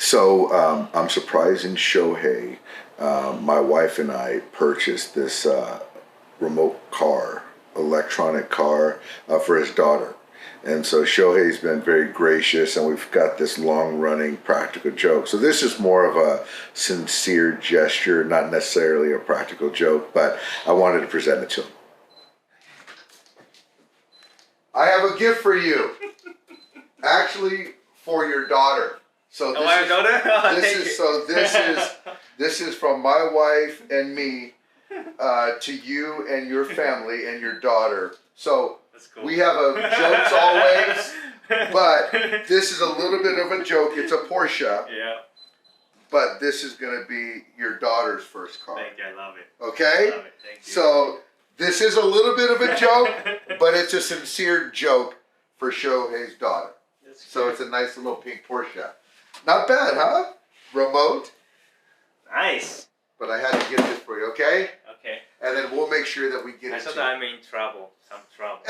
So I'm surprising Shohei. My wife and I purchased this remote car, electronic car, for his daughter. And so Shohei's been very gracious, and we've got this long-running practical joke. So this is more of a sincere gesture, not necessarily a practical joke, but I wanted to present it to him. I have a gift for you. Actually, for your daughter. So this my daughter? This is from my wife and me to you and your family and your daughter. So cool. We have jokes always, but this is a little bit of a joke. It's a Porsche. Yeah. But this is going to be your daughter's first car. Thank you. I love it. Okay? I love it. Thank you. So this is a little bit of a joke, but it's a sincere joke for Shohei's daughter. So it's a nice little pink Porsche. Not bad, huh? Remote. Nice. But I had to get this for you, okay? Okay. And then we'll make sure that we get I it to thought you. I'm in trouble. Some trouble.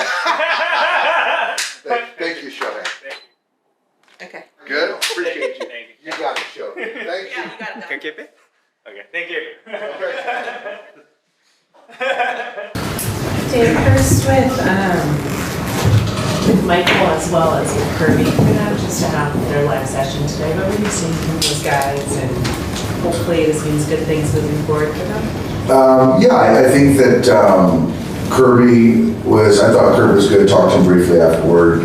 Thank you, Shohei. Thank you. Okay. Good? Appreciate you. Thank you. You got it, Shohei. Thank you. Yeah, you got it. Can I keep it? Okay. Thank you. Dave, first with Michael as well as with Kirby, coming out just to have their live session today, but what are you seeing from those guys, and hopefully this means good things moving forward for them? Yeah, I think that Kirby I thought Kirby was good. Talked to him briefly afterward.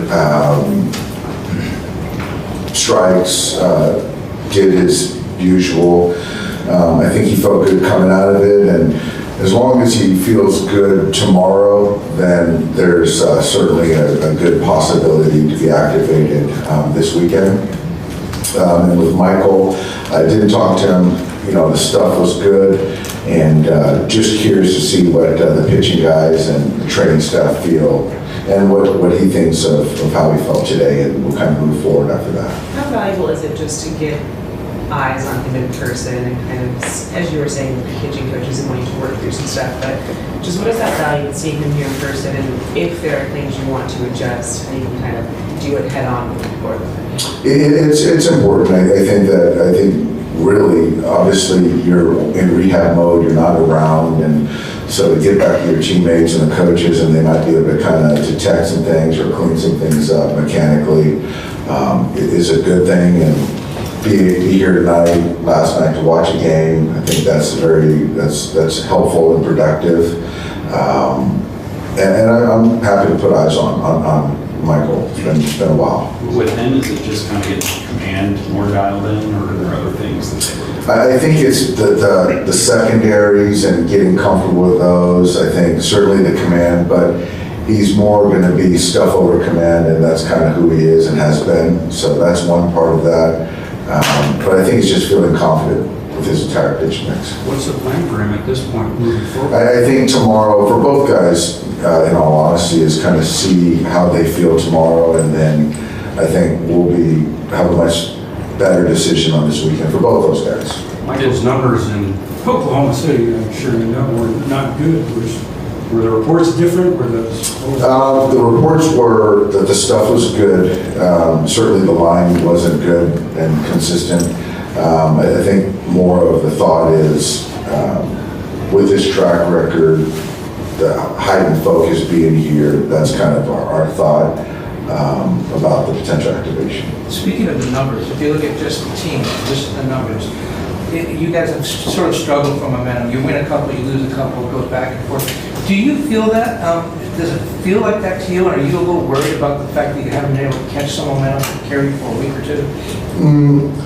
Strikes, did his usual. I think he felt good coming out of it, and as long as he feels good tomorrow, then there's certainly a good possibility to be activated this weekend. And with Michael, I did talk to him. You know, the stuff was good, and just curious to see what the pitching guys and the training staff feel, and what he thinks of how he felt today, and we'll kind of move forward after that. How valuable is it just to get eyes on him in person and kind of, as you were saying, with the pitching coaches and wanting to work through some stuff, but just what is that value in seeing him here in person, and if there are things you want to adjust, and you can kind of do it head on moving forward? It's important. I think really, obviously, you're in rehab mode, you're not around, and so to get back to your teammates and the coaches, and they might be able to kind of detect some things or clean some things up mechanically, is a good thing. And be here tonight, last night to watch a game, I think that's that's helpful and productive. And I'm happy to put eyes on Michael. It's been a while. With him, is it just kind of getting command more dialed in, or are there other things that I think it's the secondaries and getting comfortable with those. I think certainly the command, but he's more going to be stuff over command, and that's kind of who he is and has been. So that's one part of that. But I think he's just feeling confident with his entire pitch mix. What's the plan for him at this point moving forward? I think tomorrow, for both guys, in all honesty, is kind of see how they feel tomorrow, and then I think we'll have a much better decision on this weekend for both those guys. Michael's numbers in Oklahoma City, I'm sure you know, were not good. Were the reports different? The reports were that the stuff was good. Certainly the line wasn't good and consistent. I think more of the thought is with this track record, the heightened focus being here, that's kind of our thought about the potential activation. Speaking of the numbers, if you look at just the team, just the numbers, you guys have sort of struggled for momentum. You win a couple, you lose a couple, it goes back and forth. Do you feel that? Does it feel like that to you? And are you a little worried about the fact that you haven't been able to catch some momentum and carry for a week or two?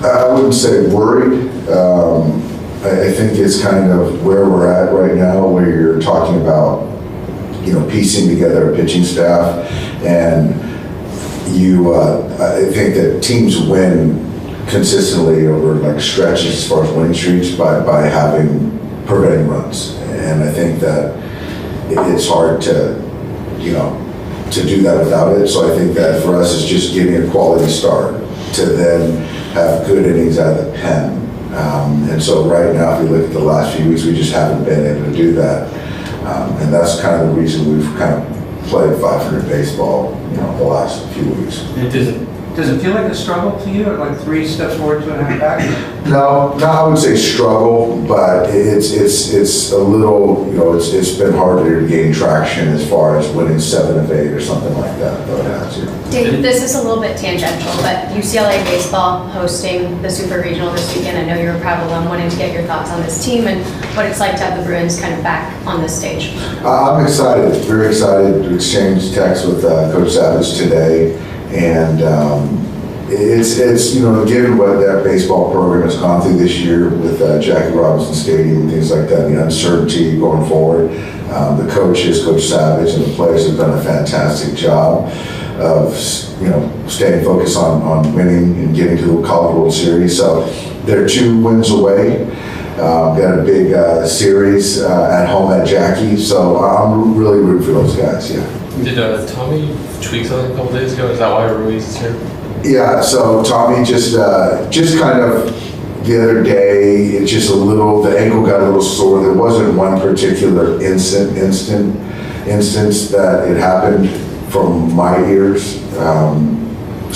I wouldn't say worried. I think it's kind of where we're at right now, where you're talking about, piecing together a pitching staff, and I think that teams win consistently over like stretches as far as winning streaks by preventing runs, and I think that it's hard to do that without it. So I think that for us, it's just getting a quality start to then have good innings out of the pen. And so right now, if you look at the last few weeks, we just haven't been able to do that. And that's kind of the reason we've kind of played 500 baseball, the last few weeks. Does it Does it feel like a struggle to you, or like 3 steps forward, 2.5 back? No, I would say struggle, but it's a little, it's been harder to gain traction as far as winning 7 of 8 or something like that, though it has, Dave, this is a little bit tangential, but UCLA baseball hosting the Super Regional this weekend. I know you're a proud alum, wanting to get your thoughts on this team and what it's like to have the Bruins kind of back on this stage. I'm excited, very excited to exchange texts with Coach Savage today. And it's given what that baseball program has gone through this year with Jackie Robinson Stadium and things like that, the uncertainty going forward. The coaches, Coach Savage and the players have done a fantastic job of staying focused on winning and getting to the College World Series. So they're 2 wins away. Got a big series at home at Jackie, so I'm really rooting for those guys. Yeah. Did Tommy tweak something a couple days ago? Is that why Ruiz is here? Yeah, so Tommy just kind of the other day, it's just the ankle got a little sore. There wasn't one particular instance that it happened from my ears.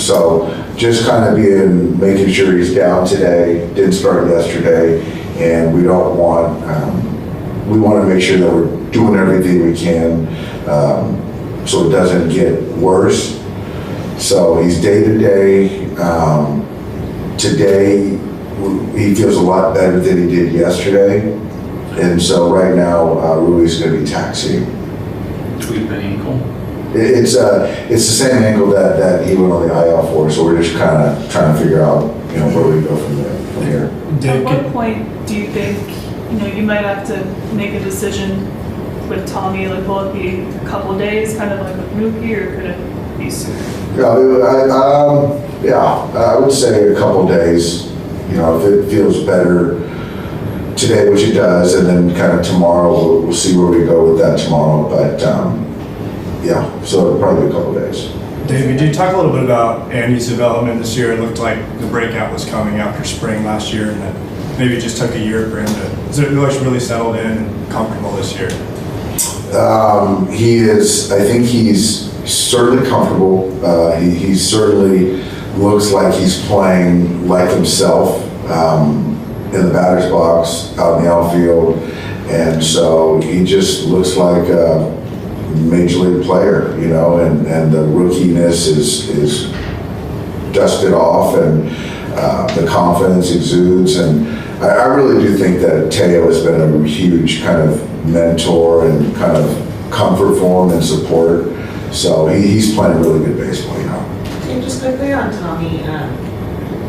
So just kind of making sure he's down today, didn't start yesterday, and we want to make sure that we're doing everything we can so it doesn't get worse. So he's day to day. Today, he feels a lot better than he did yesterday. And so right now, Rui's going to be taxiing. Tweak the ankle? It's the same ankle that he went on the IL for, so we're just kind of trying to figure out, where we go from here. At what point do you think, you might have to make a decision with Tommy? Like, will it be a couple of days, kind of like with Mookie, or could it be sooner? I would say a couple of days. If it feels better today, which it does, and then kind of tomorrow, we'll see where we go with that tomorrow. But so it'll probably be a couple of days. David, you talk a little bit about Andy's development this year. It looked like the breakout was coming after spring last year, and that maybe it just took a year for him to really settled in and comfortable this year. I think he's certainly comfortable. He certainly looks like he's playing like himself in the batter's box, out in the outfield, and so he just looks like a major league player, and the rookiness is dusted off, and the confidence exudes, and I really do think that Teo has been a huge kind of mentor and kind of comfort for him and support. So he's playing really good baseball, And just quickly on Tommy,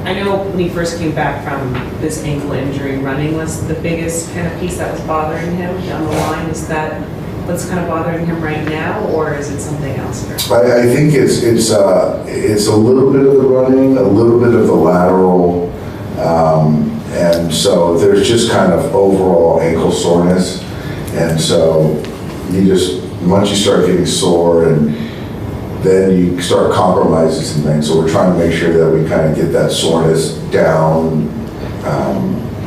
I know when he first came back from this ankle injury, running was the biggest kind of piece that was bothering him down the line. Is that what's kind of bothering him right now, or is it something else? I think it's a little bit of the running, a little bit of the lateral, and so there's just kind of overall ankle soreness, and so once you start getting sore, and then you start compromising some things. So we're trying to make sure that we kind of get that soreness down,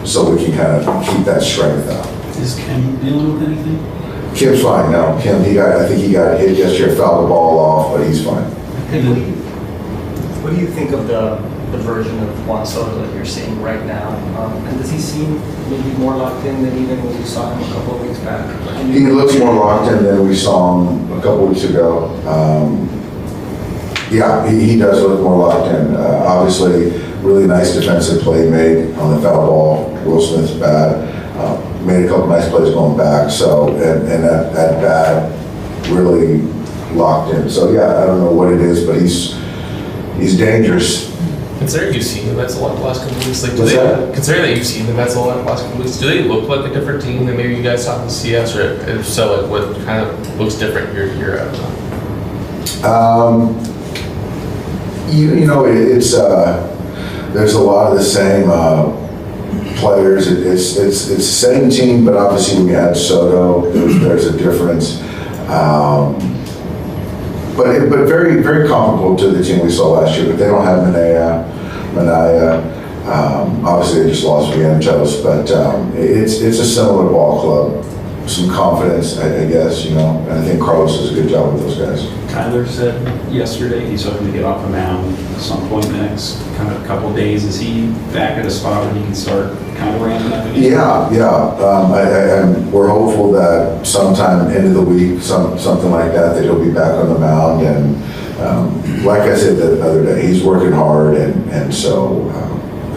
so we can kind of keep that strength up. Is Kim dealing with anything? Kim's fine now. Kim, I think he got hit yesterday, fouled the ball off, but he's fine. What do you think of the version of Juan Soto that you're seeing right now? And does he seem maybe more locked in than even when we saw him a couple of weeks back? He looks more locked in than we saw him a couple weeks ago. He does look more locked in. Obviously, really nice defensive play made on the foul ball. Will Smith's bat. Made a couple nice plays going back. So, and that bat really locked in. So I don't know what it is, but he's dangerous. Considering you've seen the Mets a lot the last couple of weeks, considering that you've seen the Mets a lot the last couple of weeks, do they look like a different team than maybe you guys saw in the CS, or if so, what kind of looks different you're at? It's there's a lot of the same players. It's the same team, but obviously when you add Soto, there's a difference. But very, very comparable to the team we saw last year. But they don't have Manaya. Obviously, they just lost Vientos, but it's a similar ball club. Some confidence, I guess, and I think Carlos does a good job with those guys. Tyler said yesterday he's hoping to get off the mound at some point in the next kind of couple of days. Is he back at a spot where he can start kind of ramping up again? Yeah. We're hopeful that sometime end of the week, something like that he'll be back on the mound. And like I said the other day, he's working hard, and so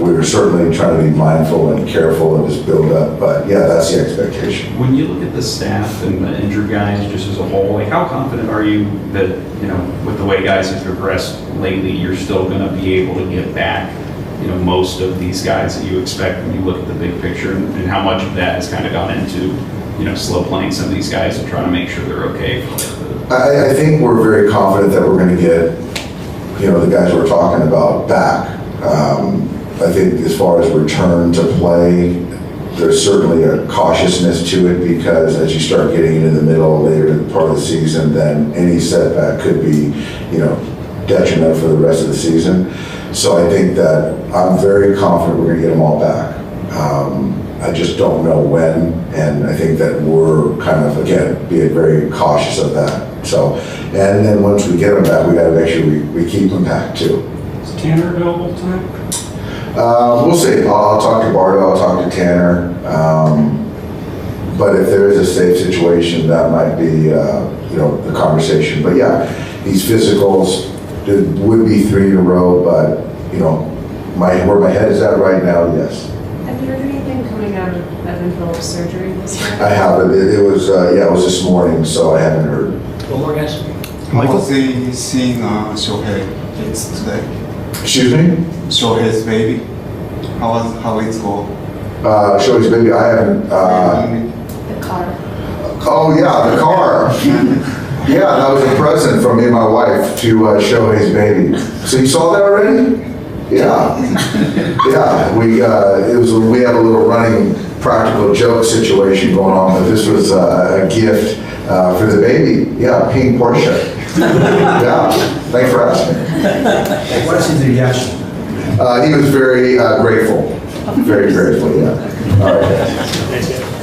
we're certainly trying to be mindful and careful of his build-up. But yeah, that's the expectation. When you look at the staff and the injured guys just as a whole, like how confident are you that, you know, with the way guys have progressed lately, you're still going to be able to get back, you know, most of these guys that you expect when you look at the big picture, and how much of that has kind of gone into, you know, slow playing some of these guys and trying to make sure they're okay? I think we're very confident that we're going to get, you know, the guys we're talking about back. I think as far as return to play, there's certainly a cautiousness to it, because as you start getting into the middle, later part of the season, then any setback could be, you know, detrimental for the rest of the season. So I think that I'm very confident we're going to get them all back. I just don't know when, and I think that we're kind of, again, being very cautious of that. So, and then once we get them back, we got to make sure we keep them back too. Is Tanner available tonight? We'll see. I'll talk to Bardo, I'll talk to Tanner. But if there is a safe situation, that might be, you know, the conversation. But yeah, these physicals, it would be 3 in a row, but, you know, where my head is at right now, yes. Have you heard anything coming out of Evan Phillips' surgery this year? I haven't. It was, yeah, it was this morning, so I haven't heard. One more, guys. How was he seeing Shohei today? Excuse me? Shohei's baby. How it's called? Shohei's baby, I haven't. The car. Oh yeah, the car. Yeah, that was a present from me and my wife to Shohei's baby. So you saw that already? Yeah. Yeah, we have a little running practical joke situation going on, but this was a gift for the baby. Yeah, pink Porsche. Yeah, thanks for asking. What is his reaction? He was very grateful. Very grateful, yeah. All right.